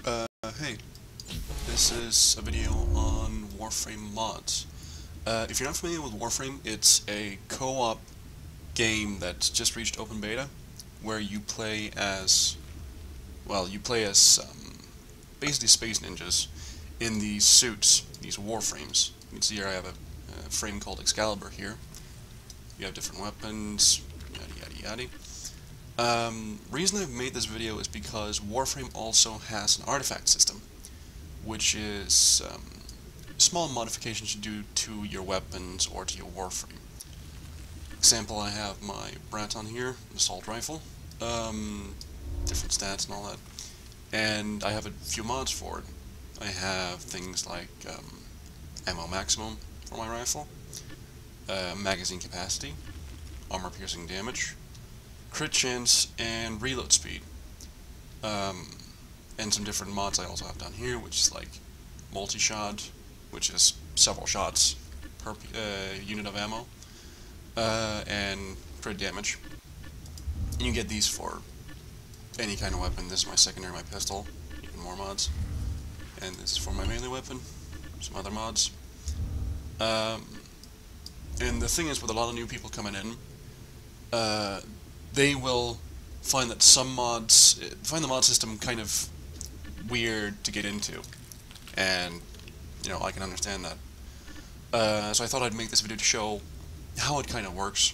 Hey, this is a video on Warframe mods. If you're not familiar with Warframe, it's a co-op game that's just reached open beta, where you play as, basically space ninjas in these suits, these Warframes. You can see here I have a frame called Excalibur here. You have different weapons, yada yada yada. Reason I've made this video is because Warframe also has an artifact system, which is small modifications you do to your weapons or to your Warframe. Example, I have my Braton here, assault rifle, different stats and all that, and I have a few mods for it. I have things like ammo maximum for my rifle, magazine capacity, armor piercing damage, crit chance, and reload speed. And some different mods I also have down here, which is like multi-shot, which is several shots per unit of ammo, and crit damage. And you get these for any kind of weapon. This is my secondary, my pistol, even more mods. And this is for my melee weapon, some other mods. And the thing is, with a lot of new people coming in, they will find that find the mod system kind of weird to get into, and I can understand that. So I thought I'd make this video to show how it kind of works.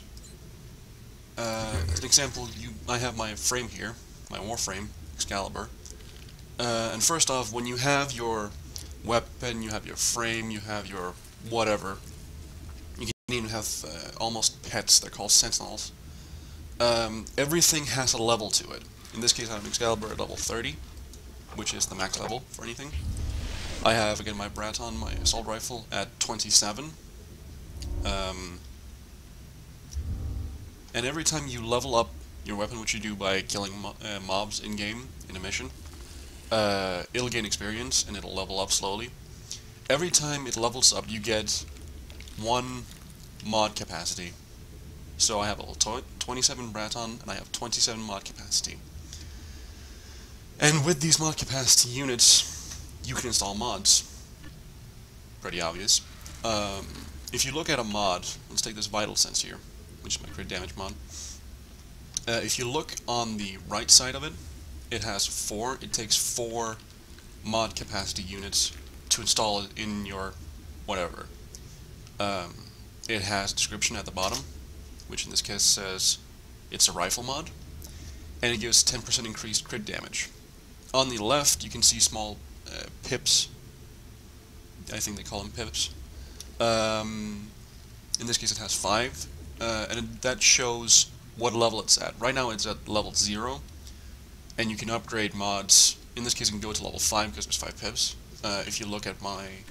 As an example, I have my frame here, my Warframe, Excalibur, and first off, when you have your weapon, you have your frame, you have your whatever, you can even have almost pets. They're called sentinels. Everything has a level to it. In this case, I have an Excalibur at level 30, which is the max level for anything. I have, again, my Braton, my assault rifle, at 27. And every time you level up your weapon, which you do by killing mobs in-game, in a mission, it'll gain experience, and it'll level up slowly. Every time it levels up, you get 1 mod capacity. So I have a 27 Braton, and I have 27 mod capacity. And with these mod capacity units, you can install mods. Pretty obvious. If you look at a mod, let's take this Vital Sense here, which is my crit damage mod. If you look on the right side of it, it has 4. It takes 4 mod capacity units to install it in your whatever. It has a description at the bottom, which in this case says it's a rifle mod, and it gives 10% increased crit damage. On the left, you can see small pips. I think they call them pips. In this case, it has 5, and that shows what level it's at. Right now, it's at level 0, and you can upgrade mods. In this case, you can go to level 5 because there's 5 pips. If you look at my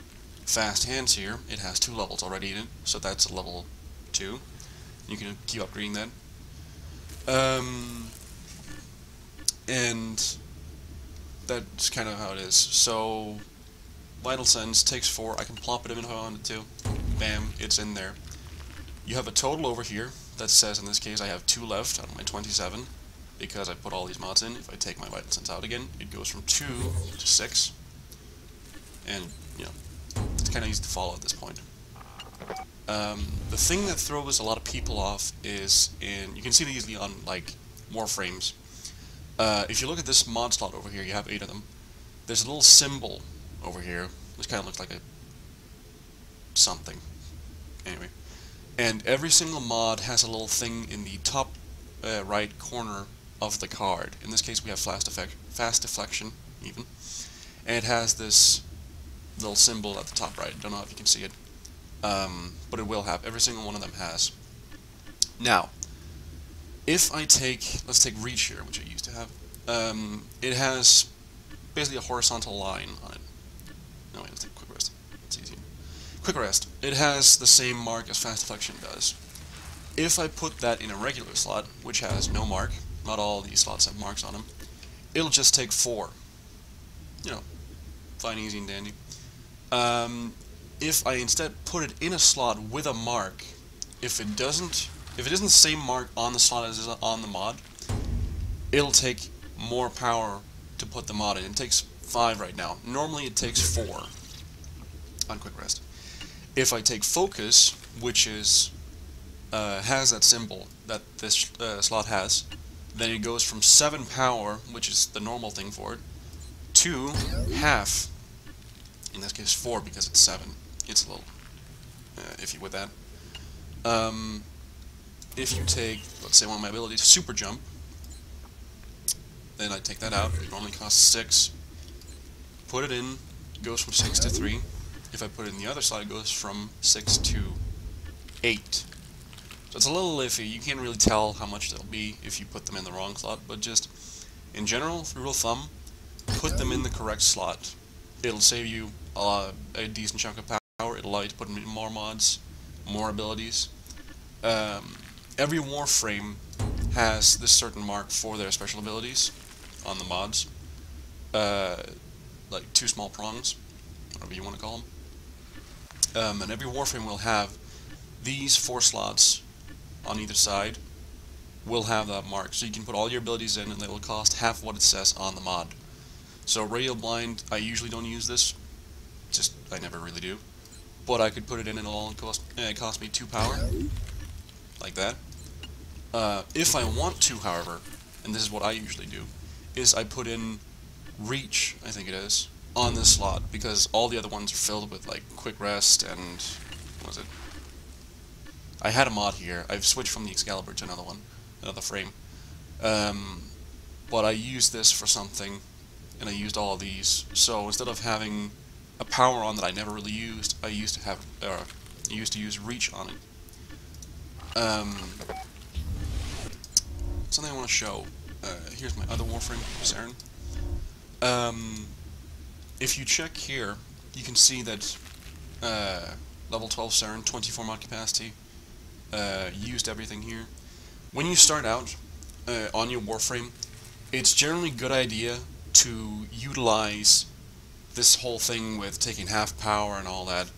fast hands here, it has 2 levels already in it, so that's a level 2. You can keep upgrading that. And that's kind of how it is. So, Vital Sense takes 4. I can plop it in if I wanted to. Bam, it's in there. You have a total over here that says, in this case, I have 2 left out of my 27, because I put all these mods in. If I take my Vital Sense out again, it goes from 2 to 6. And, it's kind of easy to follow at this point. The thing that throws a lot of people off is you can see it easily on, like, Warframes. If you look at this mod slot over here, you have 8 of them. There's a little symbol over here, which kind of looks like a something. Anyway. And every single mod has a little thing in the top right corner of the card. In this case, we have fast deflection, even. And it has this little symbol at the top right. Don't know if you can see it. But it will have. Every single one of them has. Now, if I let's take Reach here, which I used to have. It has basically a horizontal line on it. No, wait, let's take Quick Rest. It's easy. Quick Rest. It has the same mark as Fast Deflection does. If I put that in a regular slot, which has no mark, not all these slots have marks on them, it'll just take 4. Fine, easy, and dandy. If I instead put it in a slot with a mark, if it isn't the same mark on the slot as is on the mod, it'll take more power to put the mod in. It takes 5 right now. Normally it takes 4 on quick rest. If I take focus, which is has that symbol that this slot has, then it goes from 7 power, which is the normal thing for it, to half. In this case 4 because it's 7. It's a little iffy with that. If you take, let's say, one of my abilities, super jump, then I take that out. It normally costs 6. Put it in, it goes from 6 to 3. If I put it in the other side, it goes from 6 to 8. So it's a little iffy. You can't really tell how much they'll be if you put them in the wrong slot, but just, in general, rule of thumb, put them in the correct slot. It'll save you a decent chunk of power. It'll allow you to put in more mods, more abilities. Every Warframe has this certain mark for their special abilities on the mods. Like 2 small prongs, whatever you want to call them. And every Warframe will have these 4 slots on either side will have that mark. So you can put all your abilities in and they will cost half what it says on the mod. So Radial Blind, I usually don't use this. Just, I never really do. But I could put it in and it'll only cost me 2 power. Like that. If I want to, however, and this is what I usually do, is I put in Reach, I think it is, on this slot, because all the other ones are filled with, like, Quick Rest and, what was it? I had a mod here. I've switched from the Excalibur to another one, another frame. But I used this for something, and I used all of these. So instead of having a power on that I never really used, I used to have, I used to use Reach on it. Something I want to show. Here's my other Warframe, Saren. If you check here, you can see that level 12 Saren, 24 mod capacity, used everything here. When you start out on your Warframe, it's generally a good idea to utilize this whole thing with taking half power and all that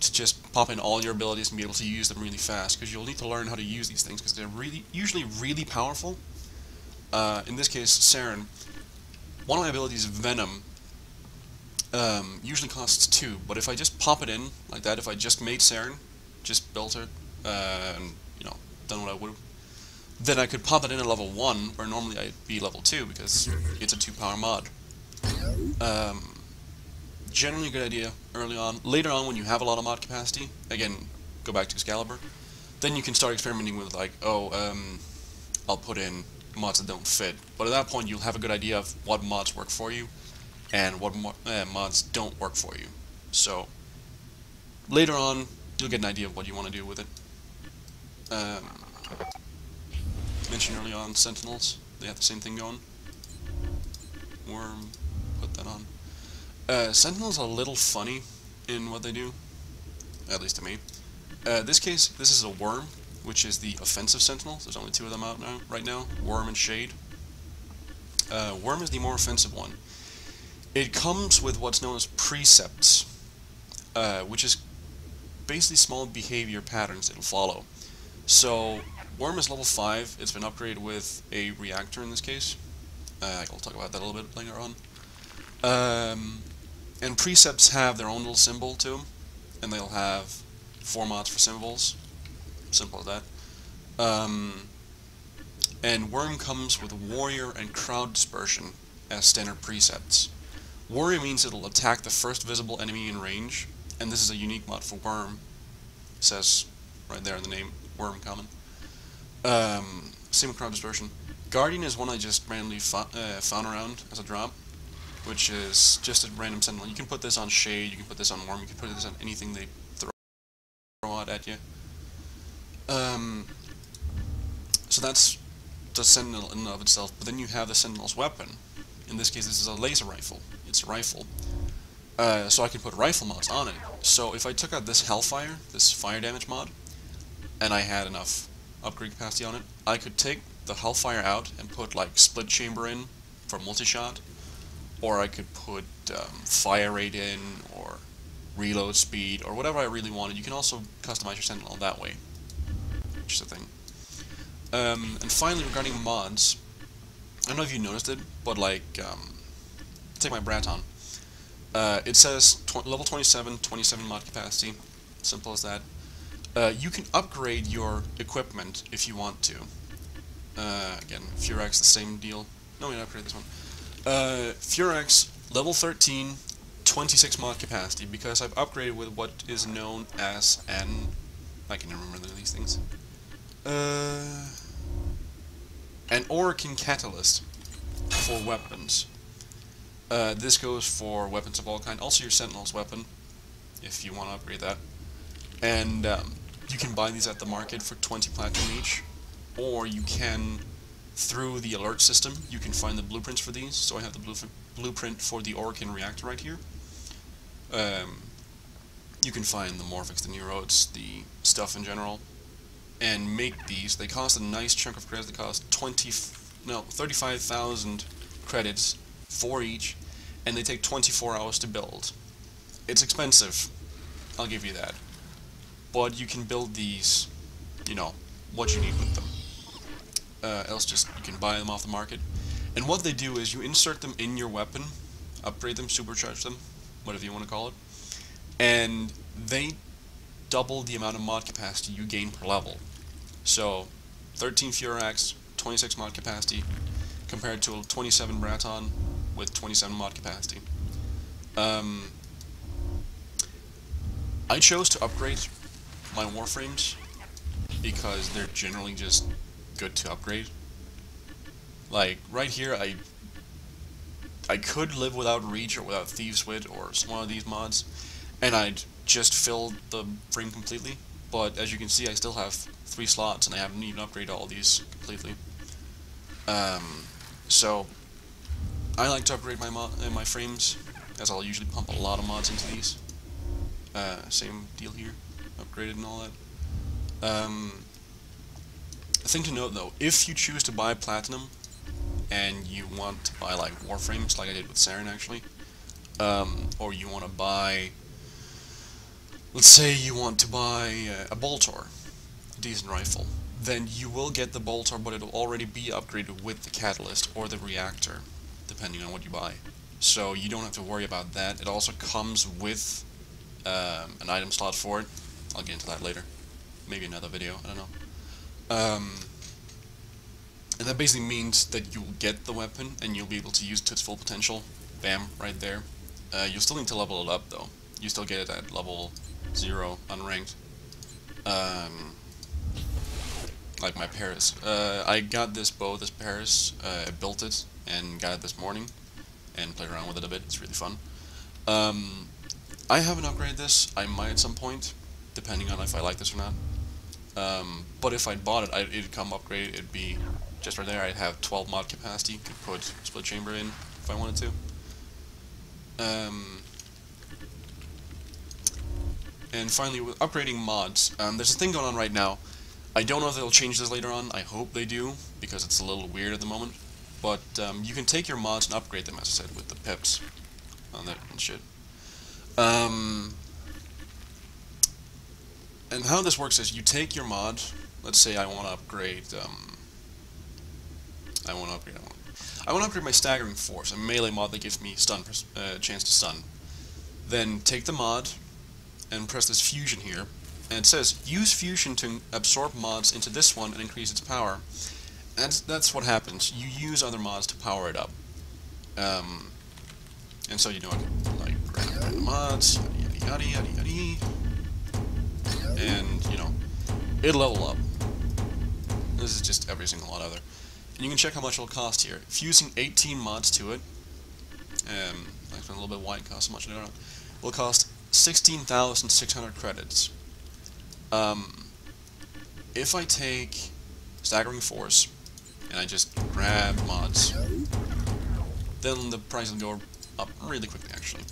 to just pop in all your abilities and be able to use them really fast, because you'll need to learn how to use these things because they're usually really powerful. In this case, Saren, one of my abilities, Venom, usually costs 2, but if I just pop it in like that, if I just made Saren, just built her, and, you know, done what I would, then I could pop it in at level 1, where normally I'd be level 2, because it's a 2-power mod. Generally a good idea early on. Later on, when you have a lot of mod capacity, again, go back to Excalibur, then you can start experimenting with, like, I'll put in mods that don't fit. But at that point, you'll have a good idea of what mods work for you, and what mods don't work for you. So, later on, you'll get an idea of what you want to do with it. Mentioned early on, Sentinels, they have the same thing going. Worm, put that on. Sentinels are a little funny in what they do, at least to me. This case, this is a Worm, which is the offensive Sentinel. There's only 2 of them out now, right now, Worm and Shade. Worm is the more offensive one. It comes with what's known as precepts, which is basically small behavior patterns it'll follow. So, Worm is level 5, it's been upgraded with a Reactor in this case. I'll talk about that a little bit later on. And precepts have their own little symbol to them, and they'll have 4 mods for symbols. Simple as that. And Worm comes with Warrior and Crowd Dispersion as standard precepts. Warrior means it'll attack the first visible enemy in range, and this is a unique mod for Worm. It says right there in the name, Worm common. Same with Crowd Dispersion. Guardian is one I just randomly found around as a drop, which is just a random Sentinel. You can put this on Shade, you can put this on Worm, you can put this on anything they throw out at you. So that's the Sentinel in and of itself, but then you have the Sentinel's weapon. In this case, this is a laser rifle. It's a rifle. So I can put rifle mods on it. So if I took out this Hellfire, this fire damage mod, and I had enough upgrade capacity on it, I could take the Hellfire out and put, like, Split Chamber in for multi-shot, or I could put fire rate in, or reload speed, or whatever I really wanted. You can also customize your Sentinel that way, which is a thing. And finally, regarding mods, I don't know if you noticed it, but, like, take my Braton. It says level 27, 27 mod capacity. Simple as that. You can upgrade your equipment if you want to. Again, Furex, the same deal. No, we didn't upgrade this one. Furex, level 13, 26 mod capacity, because I've upgraded with what is known as an... I can never remember these things. An Orokin Catalyst for weapons. This goes for weapons of all kinds, also your Sentinel's weapon, if you want to upgrade that. And you can buy these at the market for 20 platinum each, or you can, through the alert system, you can find the blueprints for these. So I have the blueprint for the Orokin Reactor right here. You can find the Morphics, the Neuroids, the stuff in general, and make these. They cost a nice chunk of credits. They cost 35,000 credits for each, and they take 24 hours to build. It's expensive, I'll give you that. But you can build these, you know, what you need with them. Else just, you can buy them off the market. And what they do is you insert them in your weapon, upgrade them, supercharge them, whatever you want to call it, and they double the amount of mod capacity you gain per level. So, 13 Furax, 26 mod capacity, compared to a 27 Braton with 27 mod capacity. I chose to upgrade my Warframes because they're generally just good to upgrade. Like, right here, I could live without Reach or without Thieves Wit or one of these mods, and I'd just fill the frame completely, but as you can see, I still have 3 slots, and I haven't even upgraded all these completely. So, I like to upgrade my frames, as I'll usually pump a lot of mods into these. Same deal here, upgraded and all that. A thing to note though, if you choose to buy Platinum, and you want to buy like Warframes, like I did with Saren actually, or you want to buy, let's say you want to buy a Boltor, a decent rifle, then you will get the Boltor, but it'll already be upgraded with the Catalyst or the Reactor, depending on what you buy. So you don't have to worry about that. It also comes with an item slot for it. I'll get into that later. Maybe another video, I don't know. And that basically means that you'll get the weapon and you'll be able to use it to its full potential. Bam, right there. You'll still need to level it up though. You still get it at level 0 unranked. Like my Paris. I got this bow, this Paris, I built it and got it this morning and played around with it a bit. It's really fun. I haven't upgraded this. I might at some point, depending on if I like this or not. But if I'd bought it, it'd come upgraded. It'd be just right there. I'd have 12 mod capacity. Could put split chamber in if I wanted to. And finally, with upgrading mods, there's a thing going on right now. I don't know if they'll change this later on. I hope they do, because it's a little weird at the moment. But you can take your mods and upgrade them, as I said, with the pips on that and shit. And how this works is you take your mod. Let's say I want to upgrade. I want to upgrade my Staggering Force, a melee mod that gives me stun, chance to stun. Then take the mod and press this fusion here, and it says use fusion to absorb mods into this one and increase its power. And that's what happens. You use other mods to power it up. And so you know, like grab mods, yada yada yada yada yada. And, you know, it'll level up. This is just every single lot other. And you can check how much it'll cost here. Fusing 18 mods to it, I spent a little bit why it costs so much, I don't know, will cost 16,600 credits. If I take Staggering Force, and I just grab mods, then the price will go up really quickly, actually,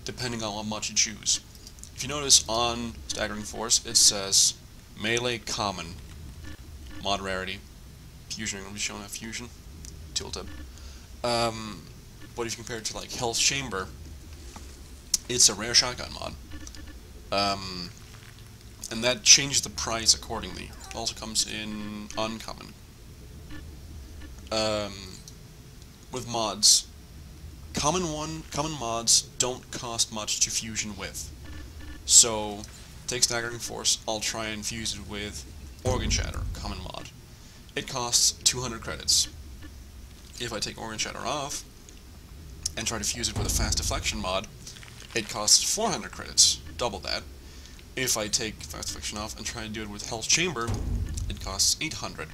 depending on how much you choose. If you notice on Staggering Force, it says Melee Common, mod rarity, Fusion. I'm going to be showing that Fusion, tooltip. But if you compare it to like Hell's Chamber, it's a rare shotgun mod. And that changes the price accordingly. It also comes in uncommon. With mods, Common mods don't cost much to fusion with. So, take Staggering Force, I'll try and fuse it with Organ Shatter, common mod. It costs 200 credits. If I take Organ Shatter off, and try to fuse it with a Fast Deflection mod, it costs 400 credits, double that. If I take Fast Deflection off and try to do it with Hell's Chamber, it costs 800.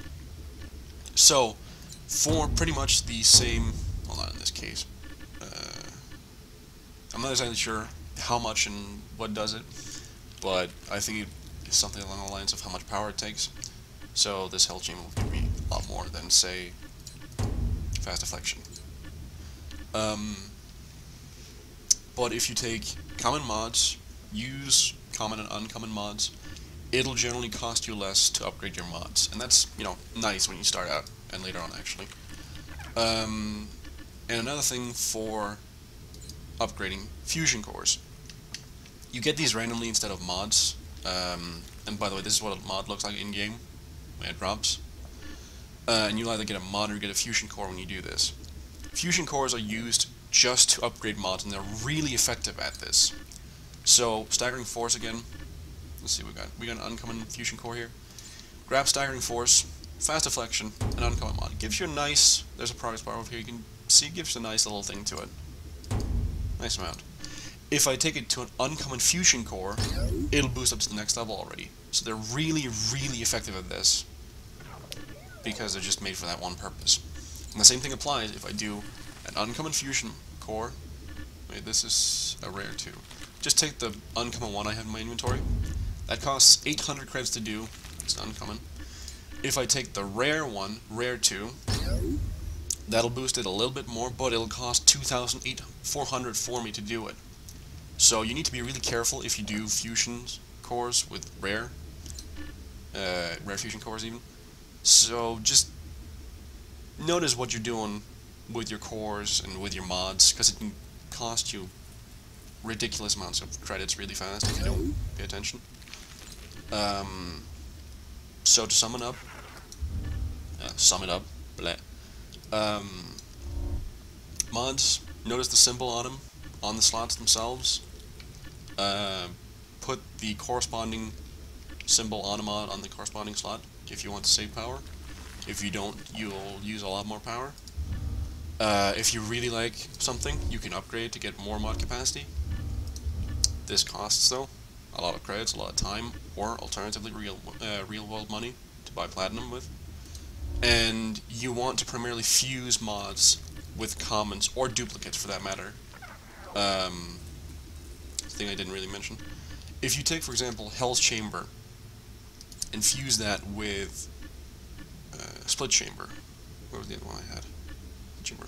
So, for pretty much the same, well, not in this case, I'm not exactly sure how much and what does it, but I think it's something along the lines of how much power it takes. So this Hell Chamber will give me a lot more than, say, Fast Deflection. But if you take common mods, use common and uncommon mods, it'll generally cost you less to upgrade your mods. And that's, you know, nice when you start out, and later on, actually. And another thing for upgrading fusion cores. You get these randomly instead of mods. And by the way, this is what a mod looks like in-game when it drops. And you'll either get a mod or you get a fusion core when you do this. Fusion cores are used just to upgrade mods, and they're really effective at this. So, Staggering Force again. Let's see what we got. We got an uncommon fusion core here. Grab Staggering Force, Fast Deflection, and uncommon mod. It gives you a nice, there's a progress bar over here, you can see it gives a nice little thing to it. Nice amount. If I take it to an uncommon fusion core, it'll boost up to the next level already. So they're really, really effective at this, because they're just made for that one purpose. And the same thing applies if I do an uncommon fusion core. Wait, this is a rare too. Just take the uncommon one I have in my inventory. That costs 800 credits to do. It's uncommon. If I take the rare one, rare 2, that'll boost it a little bit more, but it'll cost 2,400 for me to do it. So you need to be really careful if you do fusion cores with rare fusion cores even. So just notice what you're doing with your cores and with your mods, because it can cost you ridiculous amounts of credits really fast if you don't pay attention. So to sum it up, mods, notice the symbol on them, on the slots themselves. Put the corresponding symbol on a mod on the corresponding slot if you want to save power. If you don't, you'll use a lot more power. If you really like something, you can upgrade to get more mod capacity. This costs, though, a lot of credits, a lot of time, or alternatively real-world money to buy platinum with. And you want to primarily fuse mods with commons, or duplicates for that matter. Thing I didn't really mention. If you take, for example, Hell's Chamber, and fuse that with Split Chamber. Where was the other one I had? Chamber.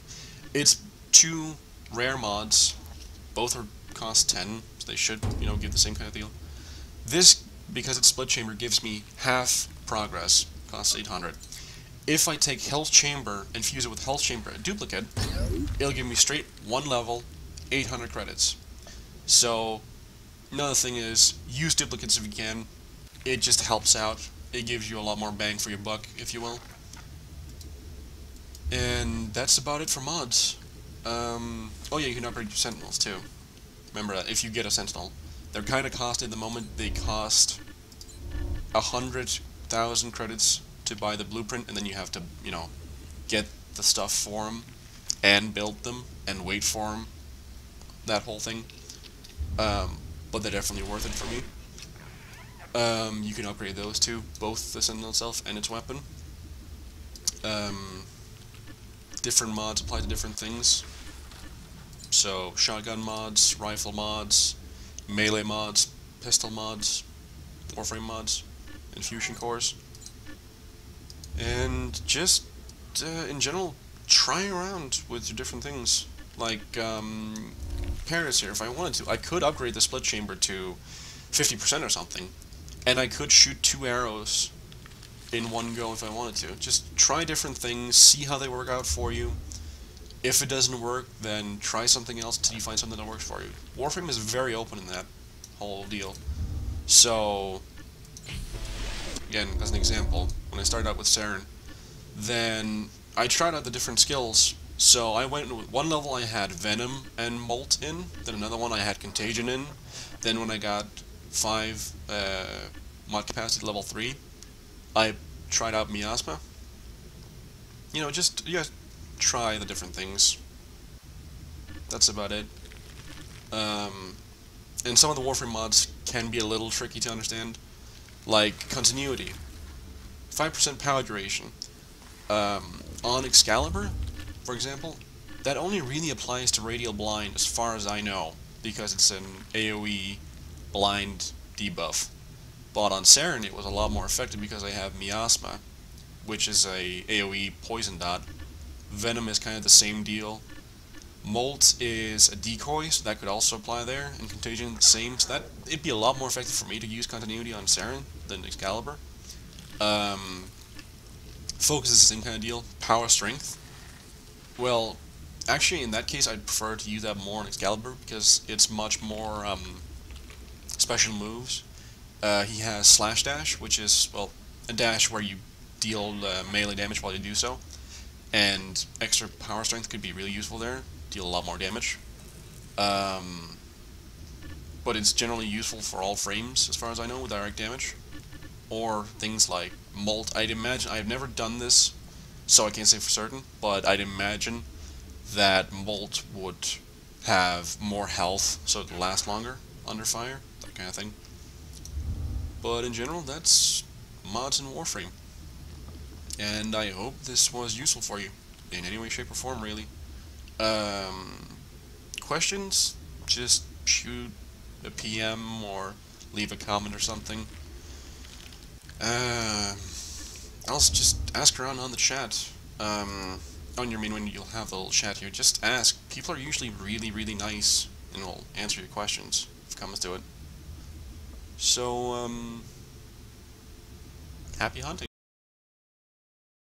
It's 2 rare mods. Both are cost 10, so they should, you know, give the same kind of deal. This, because it's Split Chamber, gives me half progress. Costs 800. If I take Hell's Chamber and fuse it with Hell's Chamber, a duplicate, it'll give me straight 1 level, 800 credits. So, another thing is, use duplicates if you can. It just helps out. It gives you a lot more bang for your buck, if you will. And that's about it for mods. Oh yeah, you can upgrade your Sentinels too. Remember that, if you get a Sentinel. They're kind of costly at the moment. They cost 100,000 credits to buy the blueprint, and then you have to, you know, get the stuff for them, and build them, and wait for them. That whole thing. But they're definitely worth it for me. You can upgrade those too, both the Sentinel itself and its weapon. Different mods apply to different things. So, shotgun mods, rifle mods, melee mods, pistol mods, Warframe mods, and fusion cores. And just, in general, try around with your different things. Like, Paris here, if I wanted to. I could upgrade the Split Chamber to 50% or something, and I could shoot 2 arrows in one go if I wanted to. Just try different things, see how they work out for you. If it doesn't work, then try something else until you find something that works for you. Warframe is very open in that whole deal. So, again, as an example, when I started out with Saren, then I tried out the different skills So I went with one level I had Venom and Molt in, then another one I had Contagion in, then when I got 5 mod capacity level 3, I tried out Miasma. You know, just, you guys try the different things. That's about it. And some of the Warframe mods can be a little tricky to understand, like Continuity. 5% power duration. On Excalibur, for example, that only really applies to Radial Blind as far as I know, because it's an AoE blind debuff. But on Saren it was a lot more effective because I have Miasma, which is a AoE poison dot. Venom is kind of the same deal. Molt is a decoy, so that could also apply there, and Contagion the same, so that it'd be a lot more effective for me to use Continuity on Saren than Excalibur. Focus is the same kind of deal. Power Strength. Well, actually in that case I'd prefer to use that more on Excalibur, because it's much more special moves. He has Slash Dash, which is, well, a dash where you deal melee damage while you do so, and extra Power Strength could be really useful there, deal a lot more damage. But it's generally useful for all frames, as far as I know, with direct damage. Or things like Molt. I'd imagine, I've never done this, so I can't say for certain, but I'd imagine that Molt would have more health, so it'd last longer under fire, that kind of thing. But in general, that's mods in Warframe. And I hope this was useful for you, in any way, shape, or form, really. Questions? Just shoot a PM or leave a comment or something. I'll just ask around on the chat. On your main when you'll have the little chat here, just ask. People are usually really, really nice and will answer your questions if it comes to it. So, happy hunting.